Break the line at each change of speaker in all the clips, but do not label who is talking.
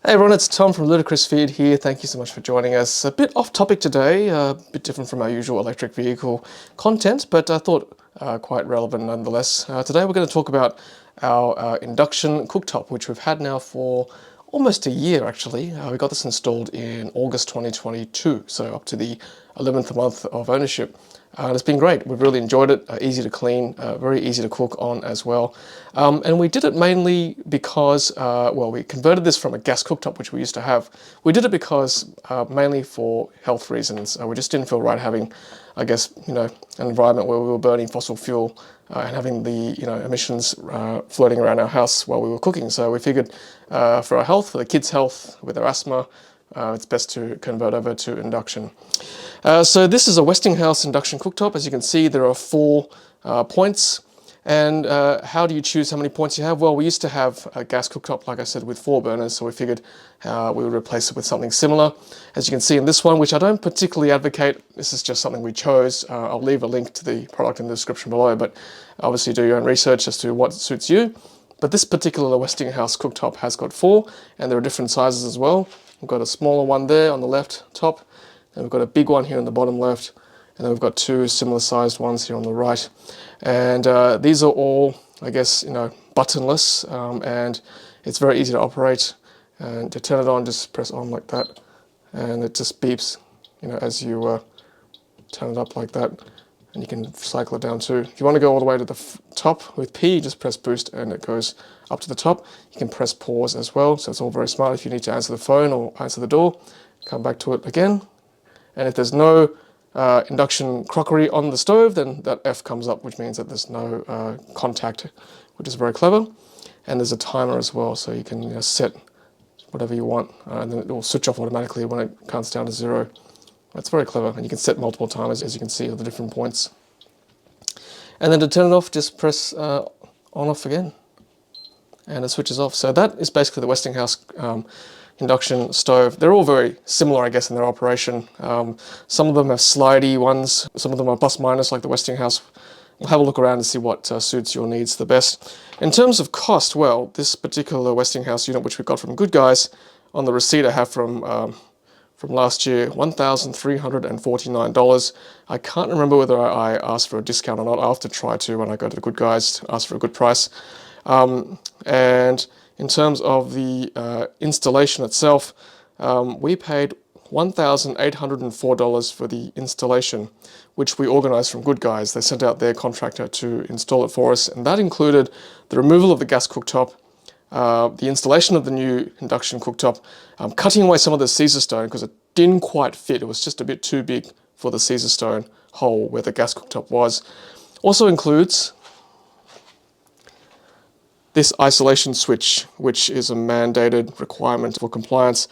Hey everyone, it's Tom from Ludicrous Feed here. Thank you so much for joining us. A bit off topic today, a bit different from our usual electric vehicle content, but I thought quite relevant nonetheless. Today we're going to talk about our induction cooktop, which we've had now for almost a year actually. We got this installed in August 2022, so up to the 11th month of ownership. And it's been great. We've really enjoyed it. Easy to clean, very easy to cook on as well. And we did it mainly because, well, we converted this from a gas cooktop, which we used to have. We did it because mainly for health reasons. We just didn't feel right having, I guess, an environment where we were burning fossil fuel and having the, emissions floating around our house while we were cooking. So we figured for our health, for the kids' health, with their asthma, it's best to convert over to induction. So this is a Westinghouse induction cooktop. As you can see, there are 4 points. And how do you choose how many points you have? Well, we used to have a gas cooktop, like I said, with 4 burners, so we figured we would replace it with something similar. As you can see in this one, which I don't particularly advocate, this is just something we chose. I'll leave a link to the product in the description below, but obviously do your own research as to what suits you. But this particular Westinghouse cooktop has got 4, and there are different sizes as well. We've got a smaller one there on the left top, and we've got a big one here on the bottom left, and then we've got 2 similar sized ones here on the right. And these are all, I guess, buttonless, and it's very easy to operate. And to turn it on, just press on like that, and it just beeps, as you turn it up like that. And you can cycle it down too. If you want to go all the way to the top with P, just press boost and it goes up to the top. You can press pause as well, so it's all very smart. If you need to answer the phone or answer the door, come back to it again. And if there's no induction crockery on the stove, then that F comes up, which means that there's no contact, which is very clever. And there's a timer as well, so you can set whatever you want, and then it will switch off automatically when it counts down to 0. That's very clever, and you can set multiple timers, as you can see, at the different points. And then to turn it off, just press on off again, and it switches off. So that is basically the Westinghouse induction stove. They're all very similar, I guess, in their operation. Some of them have slidey ones, some of them are plus minus like the Westinghouse. We'll have a look around and see what suits your needs the best. In terms of cost, well, this particular Westinghouse unit, which we got from Good Guys, on the receipt I have from last year, $1,349. I can't remember whether I asked for a discount or not. I'll have to try to when I go to the Good Guys to ask for a good price. And in terms of the installation itself, we paid $1,804 for the installation, which we organised from Good Guys. They sent out their contractor to install it for us, and that included the removal of the gas cooktop, the installation of the new induction cooktop, cutting away some of the Caesar stone because it didn't quite fit. It was just a bit too big for the Caesar stone hole where the gas cooktop was. Also includes this isolation switch, which is a mandated requirement for compliance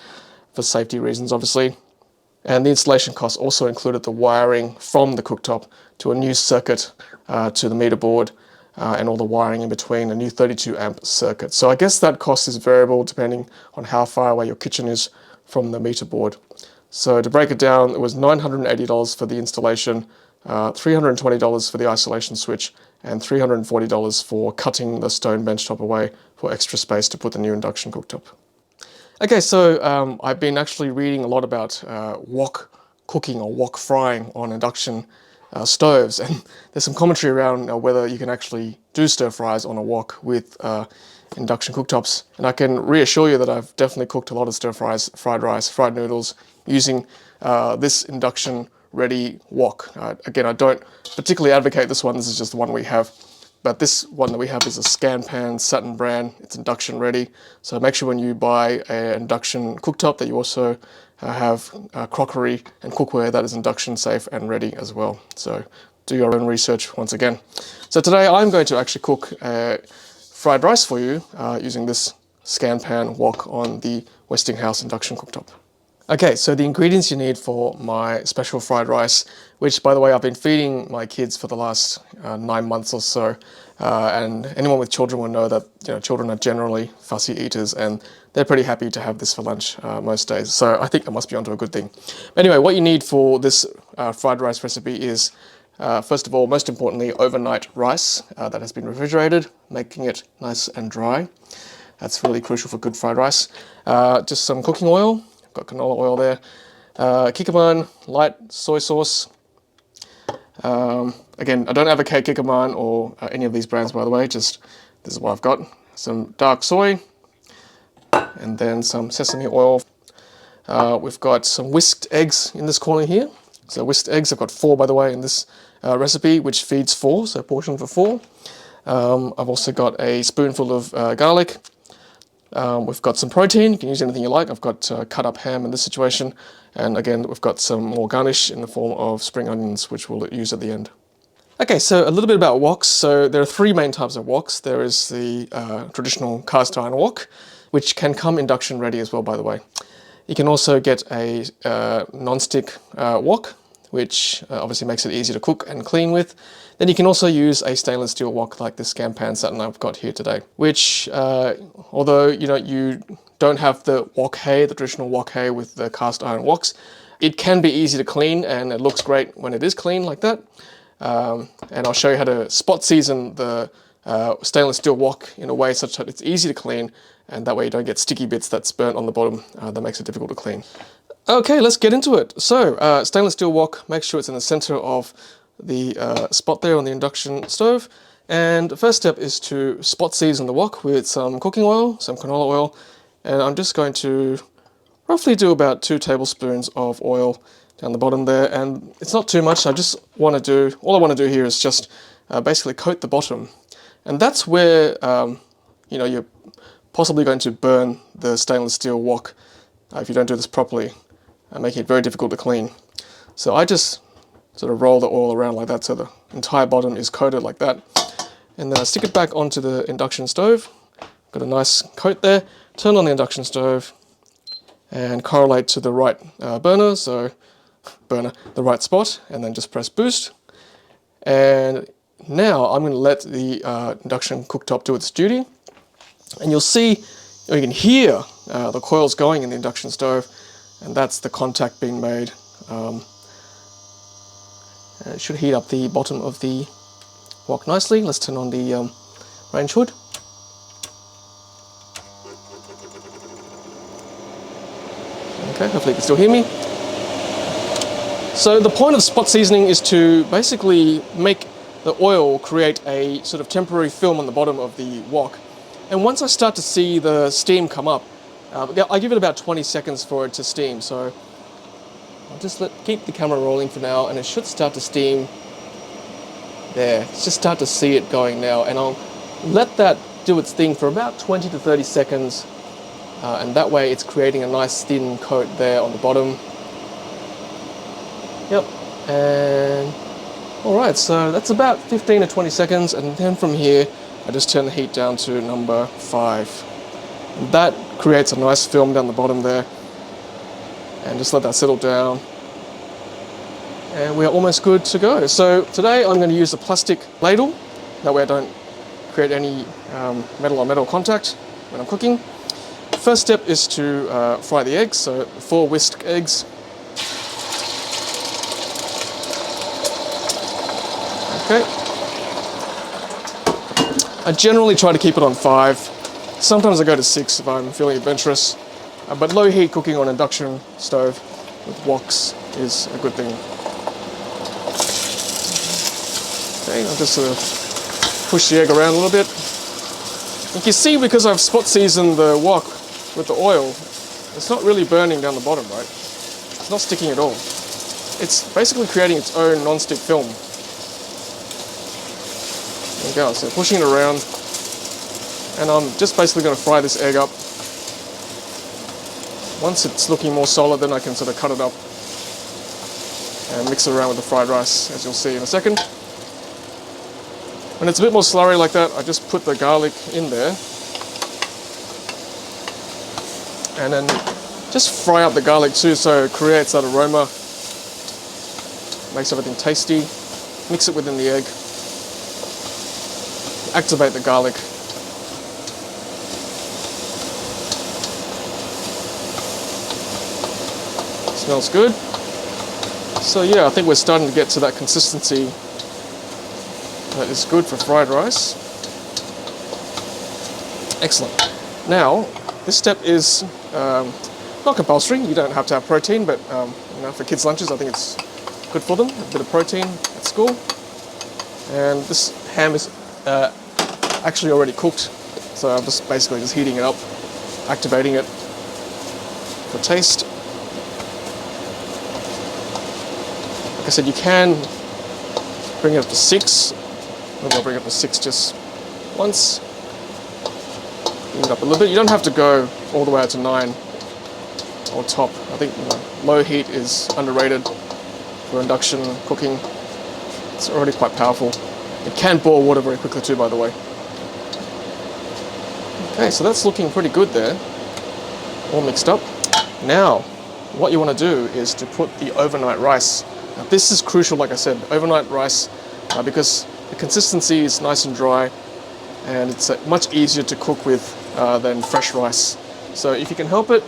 for safety reasons, obviously. And the installation cost also included the wiring from the cooktop to a new circuit to the meter board, and all the wiring in between, a new 32 amp circuit. So I guess that cost is variable depending on how far away your kitchen is from the meter board. So to break it down, it was $980 for the installation, $320 for the isolation switch, and $340 for cutting the stone benchtop away for extra space to put the new induction cooktop. Okay, so I've been actually reading a lot about wok cooking or wok frying on induction stoves, and there's some commentary around whether you can actually do stir fries on a wok with induction cooktops. And I can reassure you that I've definitely cooked a lot of stir fries, fried rice, fried noodles using this induction ready wok. Again, I don't particularly advocate this one. This is just the one we have. But this one that we have is a Scanpan Saturn brand. It's induction ready. So make sure when you buy an induction cooktop that you also have crockery and cookware that is induction safe and ready as well. So do your own research once again. So today I'm going to actually cook fried rice for you using this Scanpan wok on the Westinghouse induction cooktop. Okay, so the ingredients you need for my special fried rice, which by the way I've been feeding my kids for the last 9 months or so, and anyone with children will know that children are generally fussy eaters, and they're pretty happy to have this for lunch most days. So I think I must be onto a good thing. Anyway, what you need for this fried rice recipe is, first of all, most importantly, overnight rice that has been refrigerated, making it nice and dry. That's really crucial for good fried rice. Just some cooking oil. I've got canola oil there. Kikkoman light soy sauce. Again, I don't advocate Kikkoman or any of these brands, by the way. Just this is what I've got. Some dark soy, and then some sesame oil. We've got some whisked eggs in this corner here. So whisked eggs, I've got 4, by the way, in this recipe, which feeds 4, so portion for 4. I've also got a spoonful of garlic. We've got some protein. You can use anything you like. I've got cut up ham in this situation. And again, we've got some more garnish in the form of spring onions, which we'll use at the end. Okay, so a little bit about woks. So there are 3 main types of woks. There is the traditional cast iron wok, which can come induction ready as well, by the way. You can also get a non-stick wok, which obviously makes it easy to cook and clean with. Then you can also use a stainless steel wok like this Scampan Satin I've got here today, which although you don't have the wok hay, the traditional wok hay with the cast iron woks, it can be easy to clean and it looks great when it is clean like that. And I'll show you how to spot season the stainless steel wok in a way such that it's easy to clean, and that way you don't get sticky bits that's burnt on the bottom that makes it difficult to clean. Okay, let's get into it. So, stainless steel wok, make sure it's in the center of the spot there on the induction stove. And the first step is to spot season the wok with some cooking oil, some canola oil, and I'm just going to roughly do about 2 tablespoons of oil down the bottom there, and it's not too much. All I want to do here is just basically coat the bottom, and that's where you're possibly going to burn the stainless steel wok if you don't do this properly, making it very difficult to clean. So I just sort of roll the oil around like that so the entire bottom is coated like that, and then I stick it back onto the induction stove. Got a nice coat there. Turn on the induction stove and correlate to the right the right spot, and then just press boost. And now I'm going to let the induction cooktop do its duty, and you'll see, or you can hear the coils going in the induction stove, and that's the contact being made. It should heat up the bottom of the wok nicely. Let's turn on the range hood. Okay, hopefully you can still hear me. So the point of spot seasoning is to basically make the oil create a sort of temporary film on the bottom of the wok. And once I start to see the steam come up, I give it about 20 seconds for it to steam. So I'll just keep the camera rolling for now, and it should start to steam there. Let's just start to see it going now, and I'll let that do its thing for about 20 to 30 seconds. And that way it's creating a nice thin coat there on the bottom. Yep, and alright, so that's about 15 to 20 seconds, and then from here I just turn the heat down to number 5. And that creates a nice film down the bottom there, and just let that settle down. And we're almost good to go. So today I'm going to use a plastic ladle, that way I don't create any metal on metal contact when I'm cooking. First step is to fry the eggs, so 4 whisked eggs. Okay. I generally try to keep it on 5. Sometimes I go to 6 if I'm feeling adventurous. But low heat cooking on induction stove with woks is a good thing. Okay, I'll just sort of push the egg around a little bit. You can see, because I've spot seasoned the wok with the oil, it's not really burning down the bottom, right? It's not sticking at all. It's basically creating its own non-stick film. There you go, so pushing it around, and I'm just basically going to fry this egg up. Once it's looking more solid, then I can sort of cut it up and mix it around with the fried rice, as you'll see in a second. When it's a bit more slurry like that, I just put the garlic in there, and then just fry up the garlic too, so it creates that aroma, makes everything tasty. Mix it within the egg, activate the garlic. Smells good. So yeah, I think we're starting to get to that consistency that is good for fried rice. Excellent. Now, this step is not compulsory. You don't have to have protein, but for kids' lunches, I think it's good for them. A bit of protein at school. And this ham is actually already cooked, so I'm just basically just heating it up, activating it for taste. Like I said, you can bring it up to 6. Maybe I'll bring it up to 6 just once. Bring it up a little bit. You don't have to go all the way out to 9 or top. I think low heat is underrated for induction cooking. It's already quite powerful. It can boil water very quickly too, by the way. Okay, so that's looking pretty good there. All mixed up. Now, what you want to do is to put the overnight rice. Now, this is crucial, like I said, overnight rice, because the consistency is nice and dry, and it's much easier to cook with than fresh rice. So if you can help it,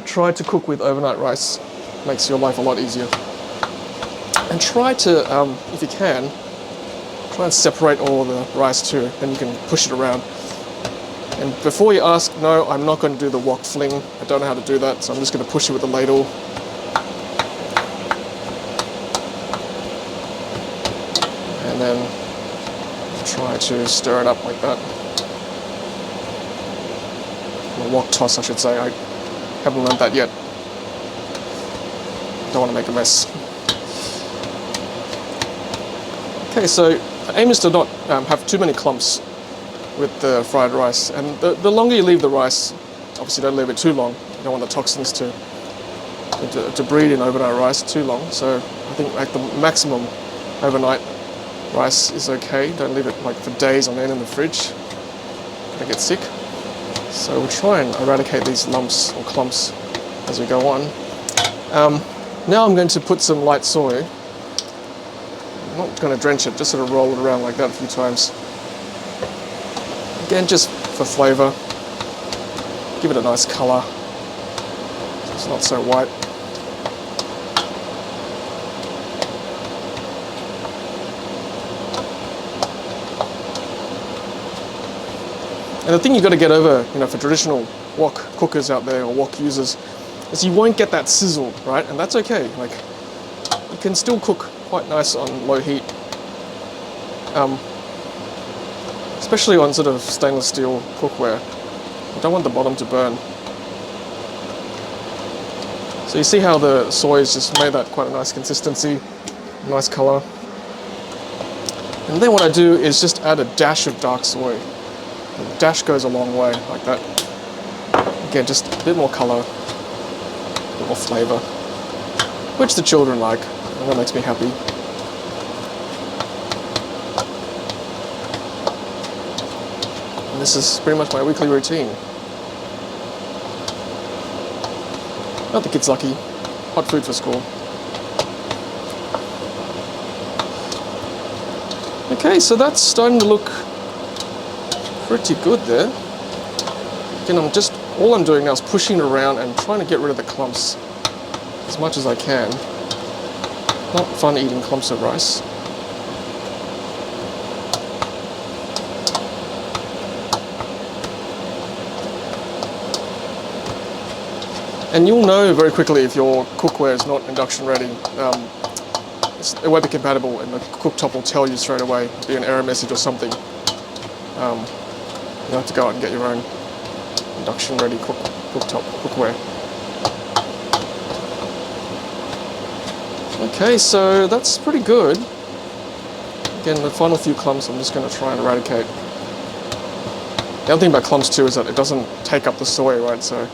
try to cook with overnight rice. Makes your life a lot easier. And try to, if you can, try and separate all the rice too, then you can push it around. And before you ask, no, I'm not going to do the wok fling. I don't know how to do that, so I'm just going to push it with a ladle. And then try to stir it up like that. Or wok toss, I should say. I haven't learned that yet. Don't want to make a mess. Okay, so the aim is to not have too many clumps with the fried rice, and the longer you leave the rice, obviously don't leave it too long. You don't want the toxins to breed in overnight rice too long. So I think like the maximum overnight rice is okay. Don't leave it like for days on end in the fridge. Gonna get sick. So we'll try and eradicate these lumps or clumps as we go on. Now I'm going to put some light soy. I'm not going to drench it, just sort of roll it around like that a few times. Again, just for flavour. Give it a nice colour. So it's not so white. And the thing you've got to get over, for traditional wok cookers out there or wok users, is you won't get that sizzle, right? And that's okay. Like, you can still cook quite nice on low heat. Especially on sort of stainless steel cookware. You don't want the bottom to burn. So you see how the soy has just made that quite a nice consistency, nice colour. And then what I do is just add a dash of dark soy. A dash goes a long way, like that. Again, just a bit more colour, a bit more flavour, which the children like, and that makes me happy. And this is pretty much my weekly routine. Not the kids lucky. Hot food for school. Okay, so that's starting to look pretty good there. Again, all I'm doing now is pushing it around and trying to get rid of the clumps as much as I can. Not fun eating clumps of rice. And you'll know very quickly if your cookware is not induction ready. It won't be compatible, and the cooktop will tell you straight away, be an error message or something. You have to go out and get your own induction ready cooktop cookware. Okay, so that's pretty good. Again, the final few clumps I'm just going to try and eradicate. The other thing about clumps too is that it doesn't take up the soy, right? So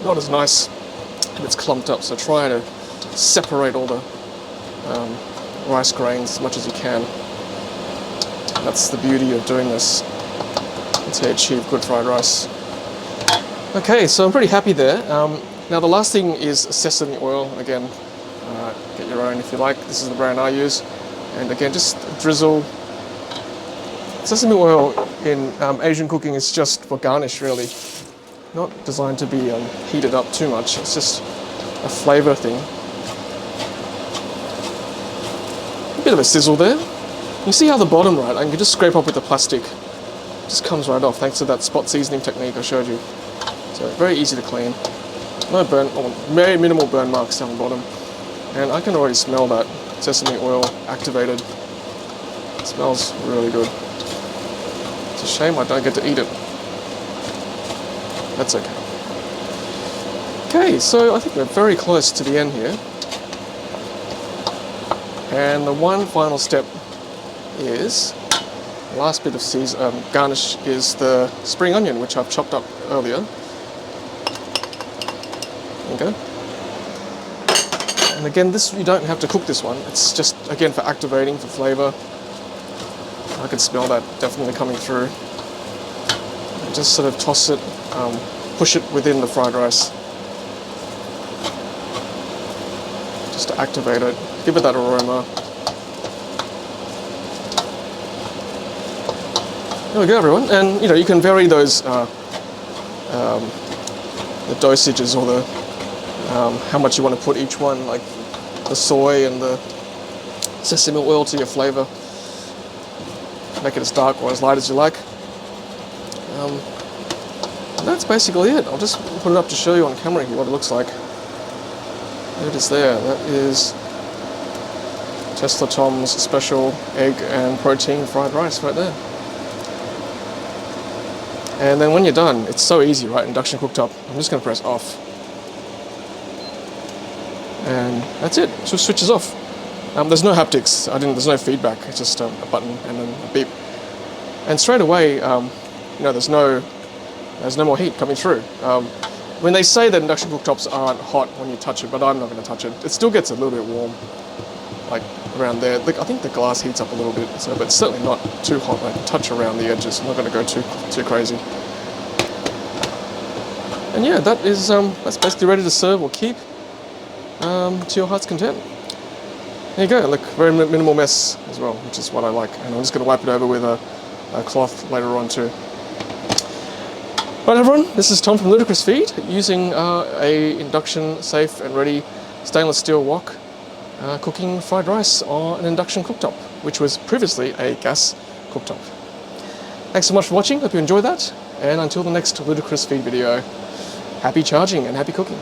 not as nice if it's clumped up. So try to separate all the rice grains as much as you can. That's the beauty of doing this. That's how you achieve good fried rice. Okay, so I'm pretty happy there. Now the last thing is sesame oil. Again, get your own if you like. This is the brand I use. And again, just drizzle. Sesame oil in Asian cooking is just for garnish, really. Not designed to be heated up too much. It's just a flavour thing. A bit of a sizzle there. You see how the bottom, right? I can just scrape up with the plastic just comes right off thanks to that spot seasoning technique I showed you. So very easy to clean. No burn, or very minimal burn marks down the bottom. And I can already smell that sesame oil activated. It smells really good. It's a shame I don't get to eat it. That's okay. Okay, so I think we're very close to the end here. And the one final step is, the last bit of garnish is the spring onion, which I've chopped up earlier. There you go. And again, this, you don't have to cook this one. It's just, again, for activating, for flavor. I can smell that definitely coming through. And just sort of toss it, push it within the fried rice. Just to activate it, give it that aroma. There we go, everyone. And you know, you can vary those the dosages or the how much you want to put each one, like the soy and the sesame oil to your flavor. Make it as dark or as light as you like. And that's basically it. I'll just put it up to show you on camera here what it looks like. There it is there. That is Tesla Tom's special egg and protein fried rice right there. And then when you're done, it's so easy, right? Induction cooktop. I'm just going to press off. And that's it. It just switches off. There's no haptics. There's no feedback. It's just a button and then a beep. And straight away, you know, there's no more heat coming through. When they say that induction cooktops aren't hot when you touch it, but I'm not going to touch it. It still gets a little bit warm, like around there. I think the glass heats up a little bit, so, but it's certainly not too hot. Like touch around the edges. I'm not going to go too crazy. And yeah, that is that's basically ready to serve or keep to your heart's content. There you go. Look, very minimal mess as well, which is what I like. And I'm just going to wipe it over with a cloth later on too. Right, everyone, this is Tom from Ludicrous Feed, using a induction safe and ready stainless steel wok, cooking fried rice on an induction cooktop, which was previously a gas cooktop. Thanks so much for watching, hope you enjoyed that, and until the next Ludicrous Feed video, happy charging and happy cooking.